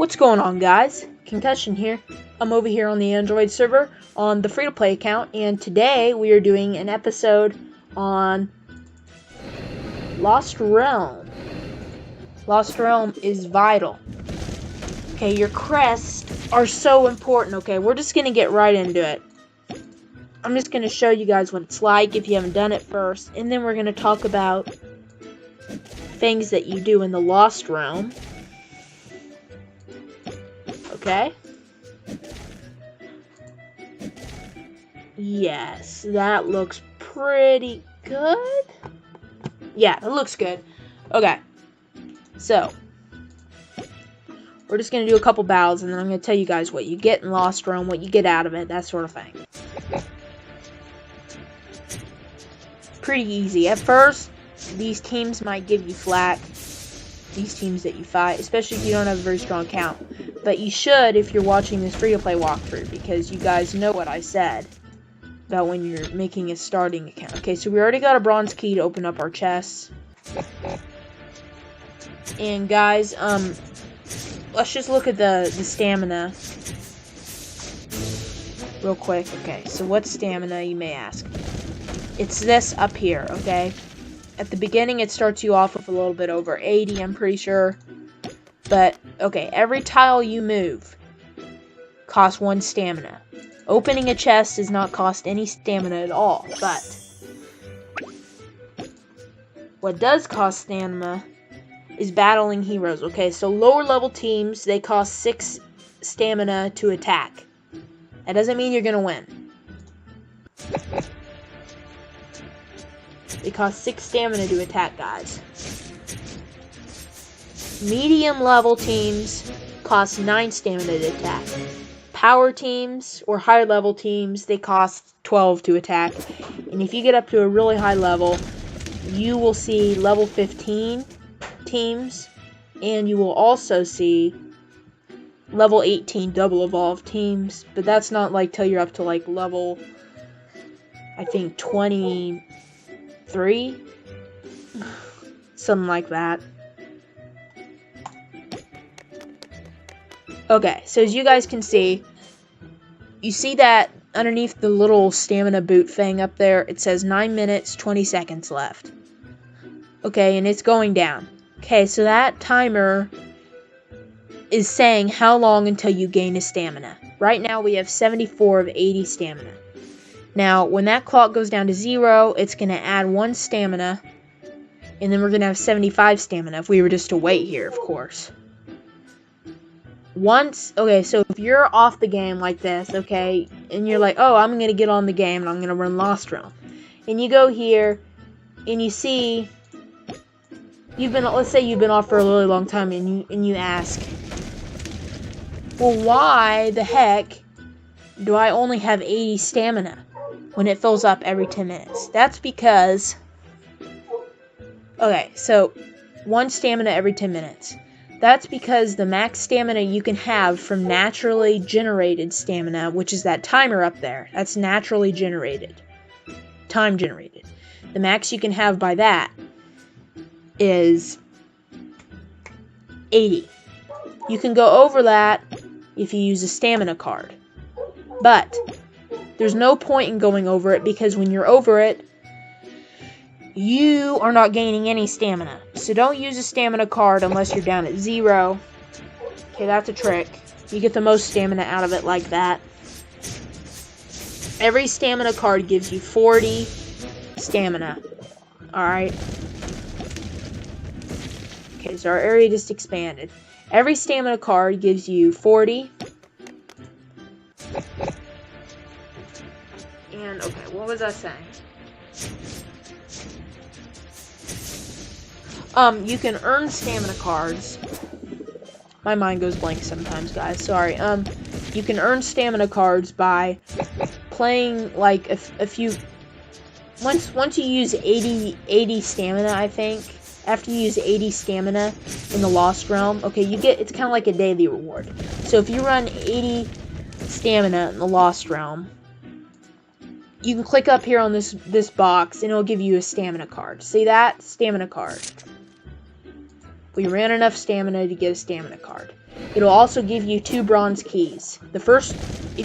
What's going on, guys? Concussion here. I'm over here on the Android server on the free-to-play account, and today we are doing an episode on Lost Realm. Lost Realm is vital. Okay, your crests are so important, okay? We're just going to get right into it. I'm just going to show you guys what it's like if you haven't done it first, and then we're going to talk about things that you do in the Lost Realm. Okay? Yes, that looks pretty good. Yeah, it looks good. Okay. So, we're just going to do a couple battles, and then I'm going to tell you guys what you get in Lost Realm, what you get out of it, that sort of thing. Pretty easy. At first, these teams might give you flack. These teams that you fight, especially if you don't have a very strong count. But you should if you're watching this free-to-play walkthrough, because you guys know what I said about when you're making a starting account. Okay, so we already got a bronze key to open up our chests. And guys, let's just look at the stamina real quick. Okay, so what's stamina, you may ask? It's this up here, okay? At the beginning, it starts you off with a little bit over 80, I'm pretty sure. But, okay, every tile you move costs 1 stamina. Opening a chest does not cost any stamina at all, but what does cost stamina is battling heroes. Okay, so lower level teams, they cost 6 stamina to attack. That doesn't mean you're going to win. They cost 6 stamina to attack, guys. Medium level teams cost 9 stamina to attack. Power teams or higher level teams, they cost 12 to attack. And if you get up to a really high level, you will see level 15 teams, and you will also see level 18 double evolved teams. But that's not like till you're up to like level, I think 23, something like that. Okay, so as you guys can see, you see that underneath the little stamina boot thing up there, it says 9 minutes, 20 seconds left. Okay, and it's going down. Okay, so that timer is saying how long until you gain a stamina. Right now we have 74 of 80 stamina. Now, when that clock goes down to 0, it's going to add 1 stamina, and then we're going to have 75 stamina if we were just to wait here, of course. Okay, so if you're off the game like this, okay, and you're like, oh, I'm going to get on the game and I'm going to run Lost Realm. And you go here, and you see, let's say you've been off for a really long time, and you ask, well, why the heck do I only have 80 stamina when it fills up every 10 minutes? That's because, okay, so 1 stamina every 10 minutes. That's because the max stamina you can have from naturally generated stamina, which is that timer up there, that's naturally generated, time generated. The max you can have by that is 80. You can go over that if you use a stamina card. But there's no point in going over it, because when you're over it, you are not gaining any stamina. So don't use a stamina card unless you're down at 0. Okay, that's a trick. You get the most stamina out of it like that. Every stamina card gives you 40 stamina. Alright. Okay, so our area just expanded. Every stamina card gives you 40. And, okay, what was I saying? You can earn stamina cards. My mind goes blank sometimes, guys. Sorry. You can earn stamina cards by playing, like, a few... Once you use 80 stamina, I think, after you use 80 stamina in the Lost Realm, okay, it's kind of like a daily reward. So if you run 80 stamina in the Lost Realm, you can click up here on this box, and it'll give you a stamina card. See that? Stamina card. We ran enough stamina to get a stamina card. It'll also give you 2 bronze keys. The first,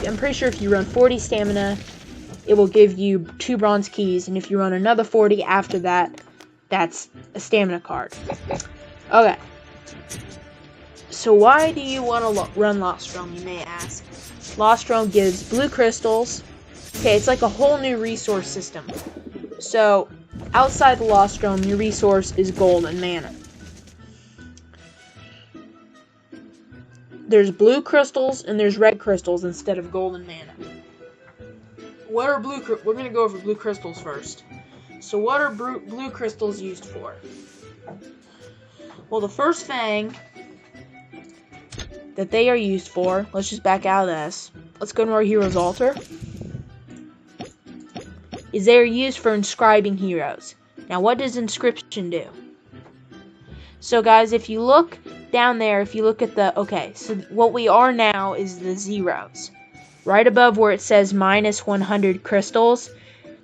I'm pretty sure if you run 40 stamina, it will give you 2 bronze keys, and if you run another 40 after that, that's a stamina card. Okay. So why do you want to run Lost Realm, you may ask? Lost Realm gives blue crystals. Okay, it's like a whole new resource system. So, outside the Lost Realm, your resource is gold and mana. There's blue crystals and there's red crystals instead of gold and mana. What are we're going to go over blue crystals first. So what are blue crystals used for? Well, the first thing that they are used for, let's just back out of this. Let's go to our hero's altar. Is they are used for inscribing heroes. Now, what does inscription do? So, guys, if you look down there, if you look at the, okay, so what we are now is the zeros. Right above where it says minus 100 crystals,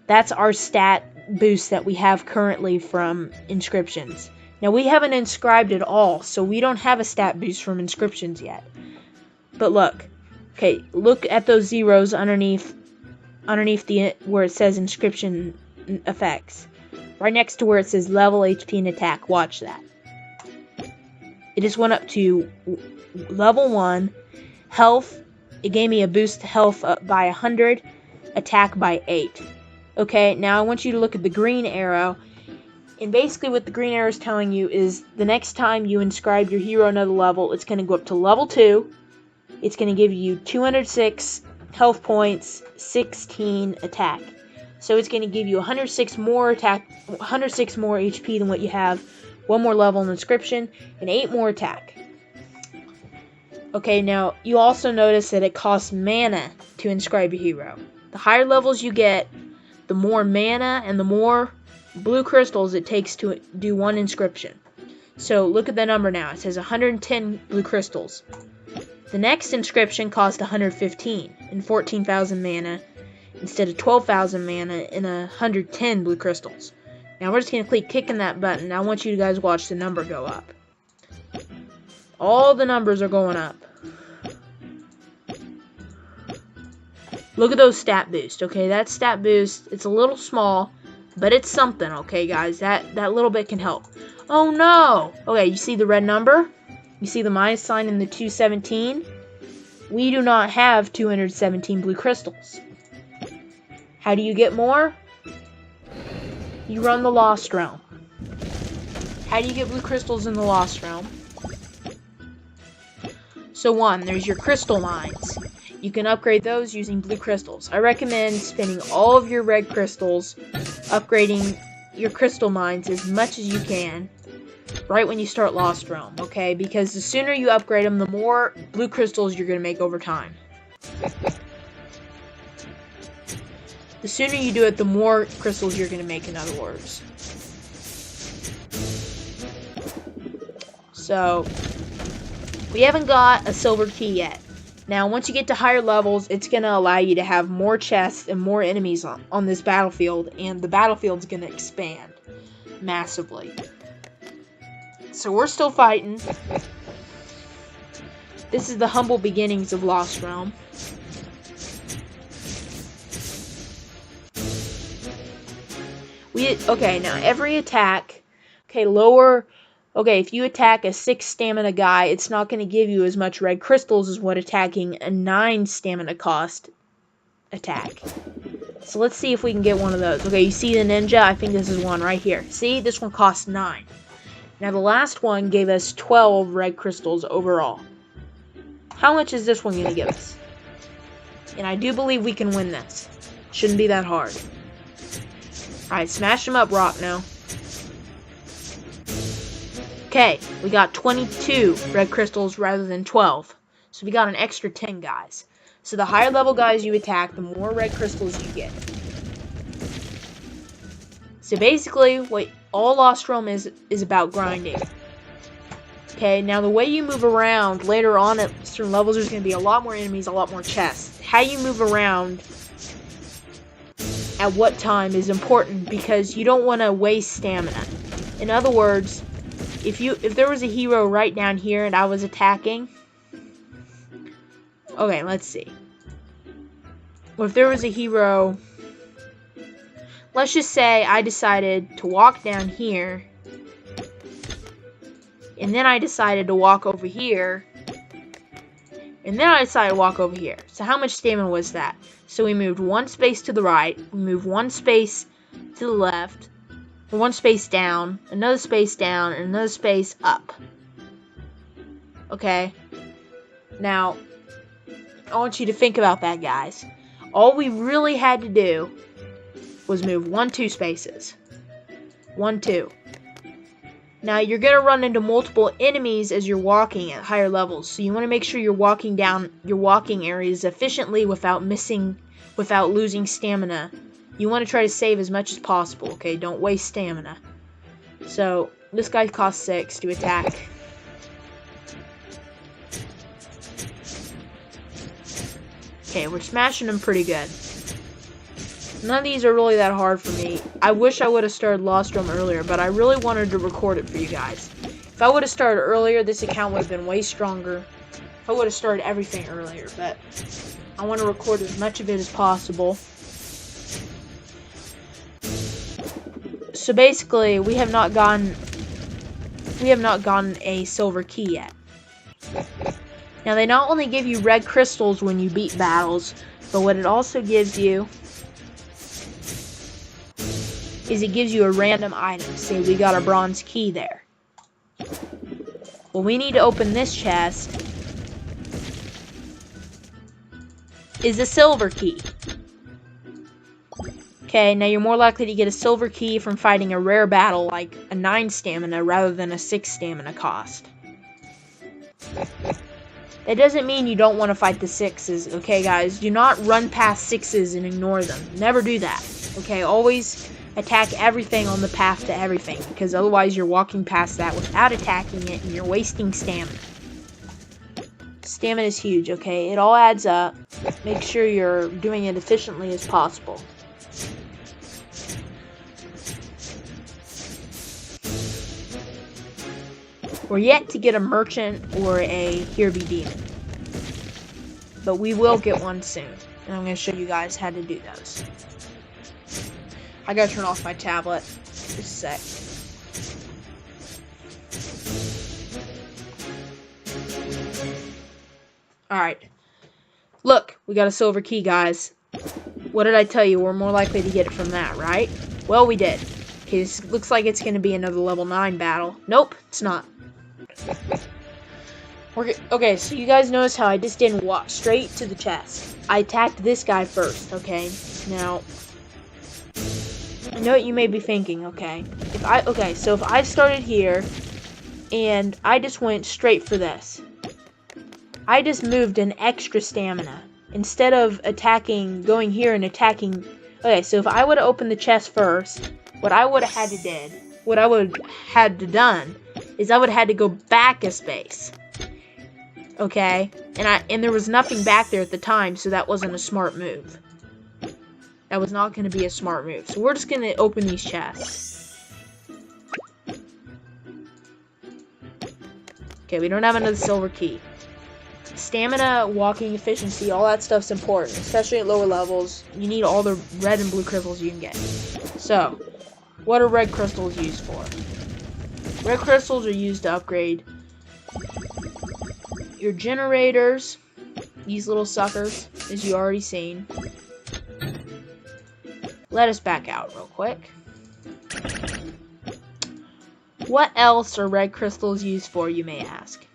that's our stat boost that we have currently from inscriptions. Now, we haven't inscribed at all, so we don't have a stat boost from inscriptions yet. But look, okay, look at those zeros underneath the where it says inscription effects. Right next to where it says level, HP, and attack. Watch that. It just went up to level 1, health. It gave me a boost to health by 100, attack by 8. Okay, now I want you to look at the green arrow. And basically what the green arrow is telling you is the next time you inscribe your hero another level, it's going to go up to level 2. It's going to give you 206 health points, 16 attack. So it's going to give you 106 more attack, 106 more HP than what you have, 1 more level in inscription, and 8 more attack. Okay, now you also notice that it costs mana to inscribe a hero. The higher levels you get, the more mana and the more blue crystals it takes to do 1 inscription. So look at the number now. It says 110 blue crystals. The next inscription cost 115 and 14,000 mana instead of 12,000 mana and 110 blue crystals. Now we're just going to keep kicking that button. I want you guys to watch the number go up. All the numbers are going up. Look at those stat boosts, okay? That stat boost, it's a little small, but it's something, okay, guys? That little bit can help. Oh, no! Okay, you see the red number? You see the minus sign in the 217? We do not have 217 blue crystals. How do you get more? You run the Lost Realm. How do you get blue crystals in the Lost Realm? So 1, there's your crystal mines. You can upgrade those using blue crystals. I recommend spending all of your red crystals upgrading your crystal mines as much as you can right when you start Lost Realm, okay? Because the sooner you upgrade them, the more blue crystals you're going to make over time. The sooner you do it, the more crystals you're going to make, in other words. So, we haven't got a silver key yet. Now, once you get to higher levels, it's going to allow you to have more chests and more enemies on this battlefield, and the battlefield's going to expand massively. So we're still fighting. This is the humble beginnings of Lost Realm. Okay, now every attack, if you attack a 6 stamina guy, it's not going to give you as much red crystals as what attacking a 9 stamina cost attack. So let's see if we can get one of those. Okay, you see the ninja? I think this is one right here. See, this one costs 9. Now the last one gave us 12 red crystals overall. How much is this one going to give us? And I do believe we can win this. Shouldn't be that hard. Alright, smash them up, Rock, now. Okay, we got 22 red crystals rather than 12. So we got an extra 10 guys. So the higher level guys you attack, the more red crystals you get. So basically, what all Lost Realm is about grinding. Okay, now the way you move around later on at certain levels, there's going to be a lot more enemies, a lot more chests. How you move around at what time is important because you don't want to waste stamina. In other words, if there was a hero right down here and I was attacking, okay, let's see. Well, if there was a hero, let's just say I decided to walk down here, and then I decided to walk over here, and then I decided to walk over here. So how much stamina was that? So we moved one space to the right, we moved one space to the left, one space down, and another space up. Okay? Now, I want you to think about that, guys. All we really had to do was move 1, 2 spaces. 1, 2. Now, you're going to run into multiple enemies as you're walking at higher levels, so you want to make sure you're walking down your walking areas efficiently without losing stamina. You want to try to save as much as possible, okay? Don't waste stamina. So, this guy costs 6 to attack. Okay, we're smashing him pretty good. None of these are really that hard for me. I wish I would have started Lost Realm earlier, but I really wanted to record it for you guys. If I would have started earlier, this account would have been way stronger. If I would have started everything earlier, but I want to record as much of it as possible. So basically, we have not gotten a silver key yet. Now, they not only give you red crystals when you beat battles, but what it also gives you is it gives you a random item. Say we got a bronze key there. Well, we need to open this chest. Is a silver key. Okay, now you're more likely to get a silver key from fighting a rare battle like a 9 stamina rather than a 6 stamina cost. That doesn't mean you don't want to fight the 6s, okay guys? Do not run past 6s and ignore them. Never do that, okay? Always attack everything on the path to everything, because otherwise you're walking past that without attacking it and you're wasting stamina. Stamina is huge, okay? It all adds up. Make sure you're doing it efficiently as possible. We're yet to get a merchant or a Here Be Demon, but we will get one soon, and I'm going to show you guys how to do those. I gotta turn off my tablet. Just a sec. Alright. Look, we got a silver key, guys. What did I tell you? We're more likely to get it from that, right? Well, we did. Okay, this looks like it's gonna be another level 9 battle. Nope, it's not. Okay, so you guys notice how I just didn't walk straight to the chest. I attacked this guy first, okay? Now, I know what you may be thinking, okay? So if I started here, and I just went straight for this. I just moved an extra stamina. Instead of going here and attacking... Okay, so if I would have opened the chest first, what I would have had to done, is I would have had to go back a space. Okay? And there was nothing back there at the time, so that wasn't a smart move. That was not going to be a smart move. So we're just going to open these chests. Okay, we don't have another silver key. Stamina, walking efficiency, all that stuff's important. Especially at lower levels. You need all the red and blue crystals you can get. So, what are red crystals used for? Red crystals are used to upgrade your generators. These little suckers, as you already seen. Let us back out real quick. What else are red crystals used for, you may ask?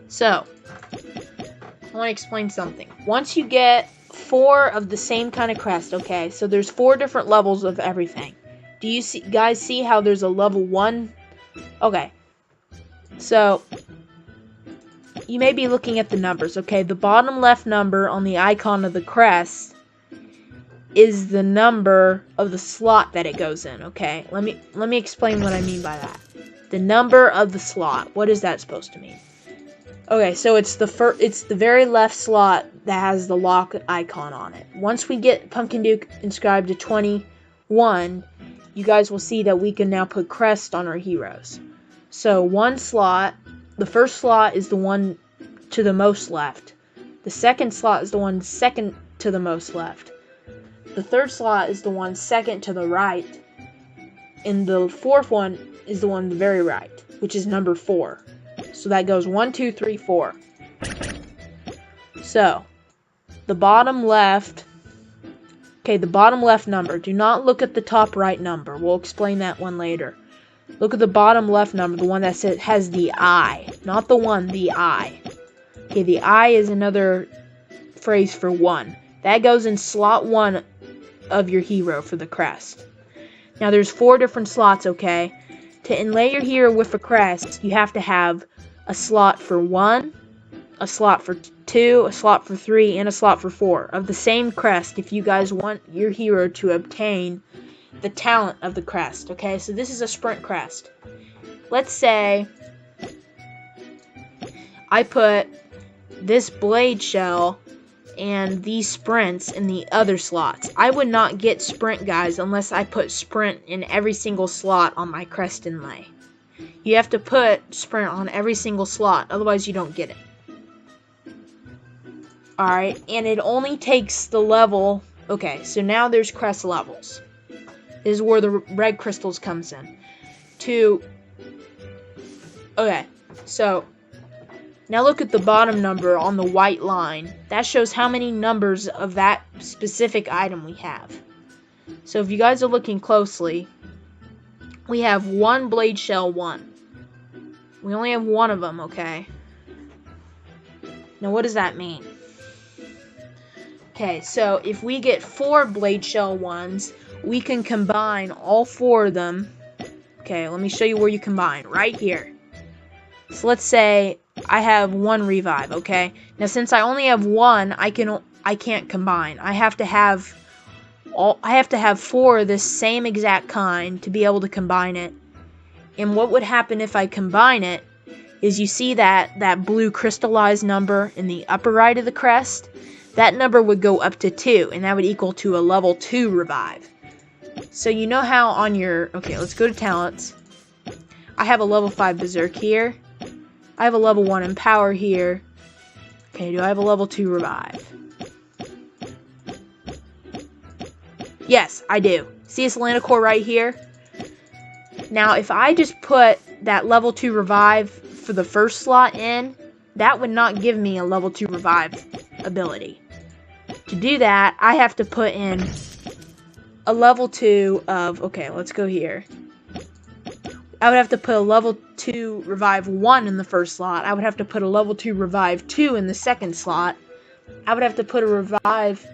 So, I want to explain something. Once you get 4 of the same kind of crest, okay, so there's 4 different levels of everything. Do you guys see how there's a level 1? Okay, so you may be looking at the numbers, okay? The bottom left number on the icon of the crest is the number of the slot that it goes in, okay? Let me explain what I mean by that. The number of the slot. What is that supposed to mean? Okay, so it's the very left slot that has the lock icon on it. Once we get Pumpkin Duke inscribed to 20, 1, you guys will see that we can now put crest on our heroes. So one slot, the first slot is the one to the most left. The second slot is the one second to the most left. The third slot is the one second to the right. And the fourth one is the one to the very right, which is number 4. So that goes 1, 2, 3, 4. So, the bottom left, okay, the bottom left number. Do not look at the top right number. We'll explain that one later. Look at the bottom left number, the one that has the I. Not the 1, the I. Okay, the I is another phrase for 1. That goes in slot 1 of your hero for the crest. Now there's 4 different slots, okay? To inlay your hero with a crest, you have to have a slot for 1, a slot for 2, a slot for 3, and a slot for 4 of the same crest if you guys want your hero to obtain the talent of the crest, okay? So this is a sprint crest. Let's say I put this blade shell and these sprints in the other slots. I would not get sprint, guys, unless I put sprint in every single slot on my crest inlay. You have to put sprint on every single slot, otherwise you don't get it. Alright, and it only takes the level. Okay, so now there's crest levels. This is where the red crystals comes in. Okay, so now look at the bottom number on the white line. That shows how many numbers of that specific item we have. So if you guys are looking closely, we have 1 blade shell 1. We only have 1 of them, okay? Now what does that mean? Okay, so if we get 4 blade shell 1s, we can combine all 4 of them. Okay, let me show you where you combine. Right here. So let's say I have 1 revive, okay? Now since I only have 1, I can't combine. I have to have 4 of this same exact kind to be able to combine it. And what would happen if I combine it is, you see that blue crystallized number in the upper right of the crest? That number would go up to 2, and that would equal to a level 2 revive. So you know how on your, okay, let's go to talents. I have a level 5 berserk here. I have a level 1 empower here. Okay, do I have a level 2 revive? Yes, I do. See this Lanacore right here? Now, if I just put that level 2 revive for the first slot in, that would not give me a level 2 revive ability. To do that, I have to put in a level 2 of, okay, let's go here. I would have to put a level 2 revive 1 in the first slot. I would have to put a level 2 revive 2 in the second slot. I would have to put a revive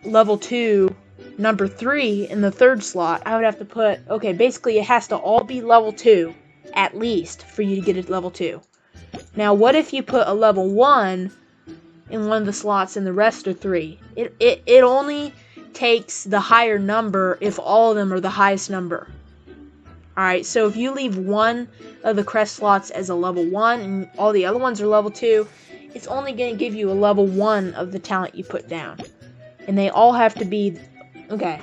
level 2 number 3 in the third slot. I would have to put, okay, basically it has to all be level 2 at least for you to get a level 2. Now what if you put a level 1 in one of the slots and the rest are 3? It only takes the higher number if all of them are the highest number. Alright, so if you leave one of the crest slots as a level 1 and all the other ones are level 2, it's only going to give you a level 1 of the talent you put down. And they all have to be, okay.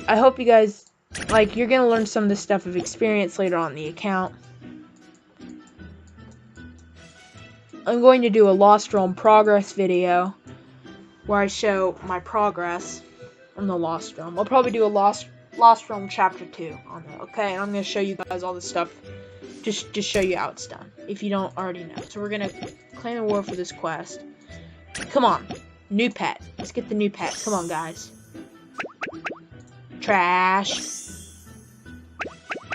I hope you guys, like, you're going to learn some of this stuff of experience later on in the account. I'm going to do a Lost Realm progress video where I show my progress on the Lost Realm. I'll probably do a Lost Realm Chapter 2 on it, okay? And I'm going to show you guys all this stuff, just show you how it's done, if you don't already know. So we're going to claim a war for this quest. Come on, new pet. Let's get the new pet. Come on, guys. Trash.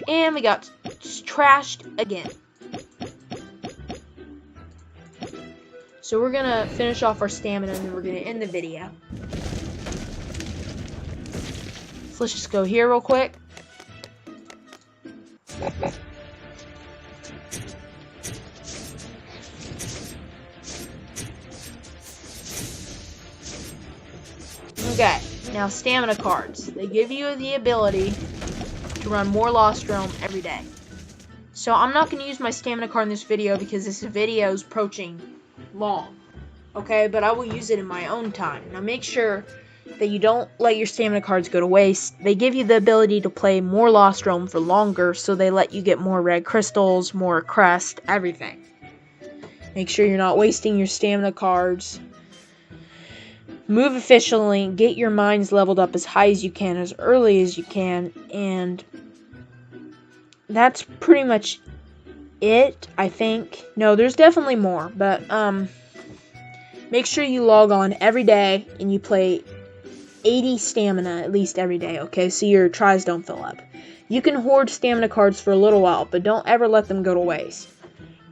And we got trashed again. So we're going to finish off our stamina and then we're going to end the video. So let's just go here real quick. Okay, now stamina cards. They give you the ability to run more Lost Realm every day. So I'm not going to use my stamina card in this video because this video is approaching long. Okay, but I will use it in my own time. Now make sure that you don't let your stamina cards go to waste. They give you the ability to play more Lost Realm for longer, so they let you get more red crystals, more crest, everything. Make sure you're not wasting your stamina cards. Move efficiently, get your mines leveled up as high as you can, as early as you can, and that's pretty much it, I think. No, there's definitely more, but make sure you log on every day and you play 80 stamina at least every day, okay? So your tries don't fill up. You can hoard stamina cards for a little while, but don't ever let them go to waste.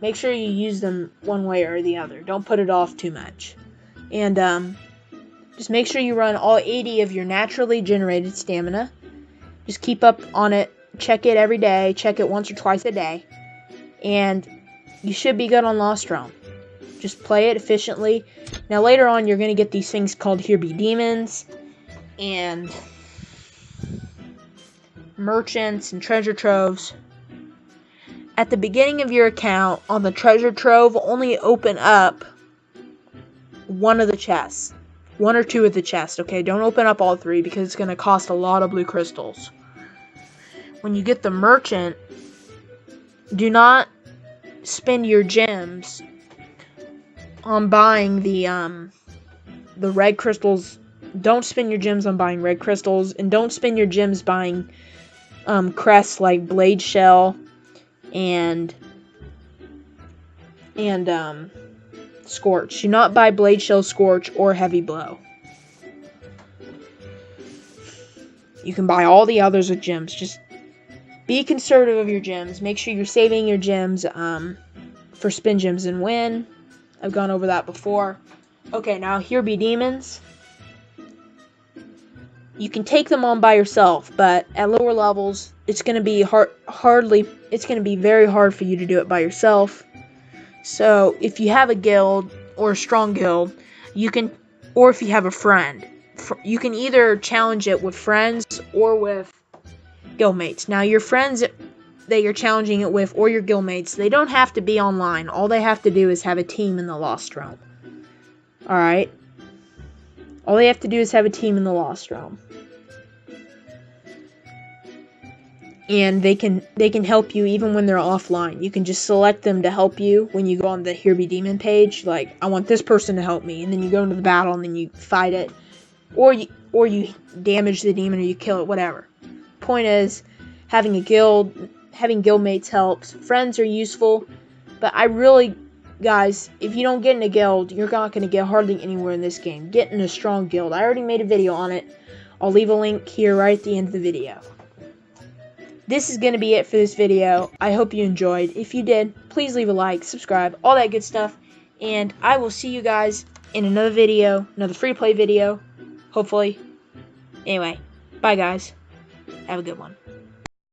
Make sure you use them one way or the other. Don't put it off too much. And just make sure you run all 80 of your naturally generated stamina. Just keep up on it. Check it every day. Check it once or twice a day. And you should be good on Lost Realm. Just play it efficiently. Now later on you're going to get these things called Here Be Demons and merchants and treasure troves. At the beginning of your account, on the treasure trove, only open up one of the chests. One or two of the chests, okay? Don't open up all three because it's going to cost a lot of blue crystals. When you get the merchant, do not spend your gems on buying the red crystals. Don't spend your gems on buying red crystals, and don't spend your gems buying crests like Blade Shell and Scorch. Do not buy Blade Shell, Scorch, or Heavy Blow. You can buy all the others with gems. Just be conservative of your gems. Make sure you're saving your gems for spin gems and win. I've gone over that before. Okay, now Here Be Demons. You can take them on by yourself, but at lower levels, it's going to be it's going to be very hard for you to do it by yourself. So, if you have a guild or a strong guild, or if you have a friend, you can either challenge it with friends or with guildmates. Now, your friends that you're challenging it with or your guildmates, they don't have to be online. All they have to do is have a team in the Lost Realm. Alright? All they have to do is have a team in the Lost Realm. And they can help you even when they're offline. You can just select them to help you when you go on the Here Be Demon page. Like, I want this person to help me. And then you go into the battle and then you fight it. Or you damage the demon or you kill it, whatever. Point is, having a guild, having guildmates helps. Friends are useful. But guys, if you don't get in a guild, you're not going to get hardly anywhere in this game. Get in a strong guild. I already made a video on it. I'll leave a link here right at the end of the video. This is going to be it for this video. I hope you enjoyed. If you did, please leave a like, subscribe, all that good stuff. And I will see you guys in another video, another free play video, hopefully. Anyway, bye guys. Have a good one.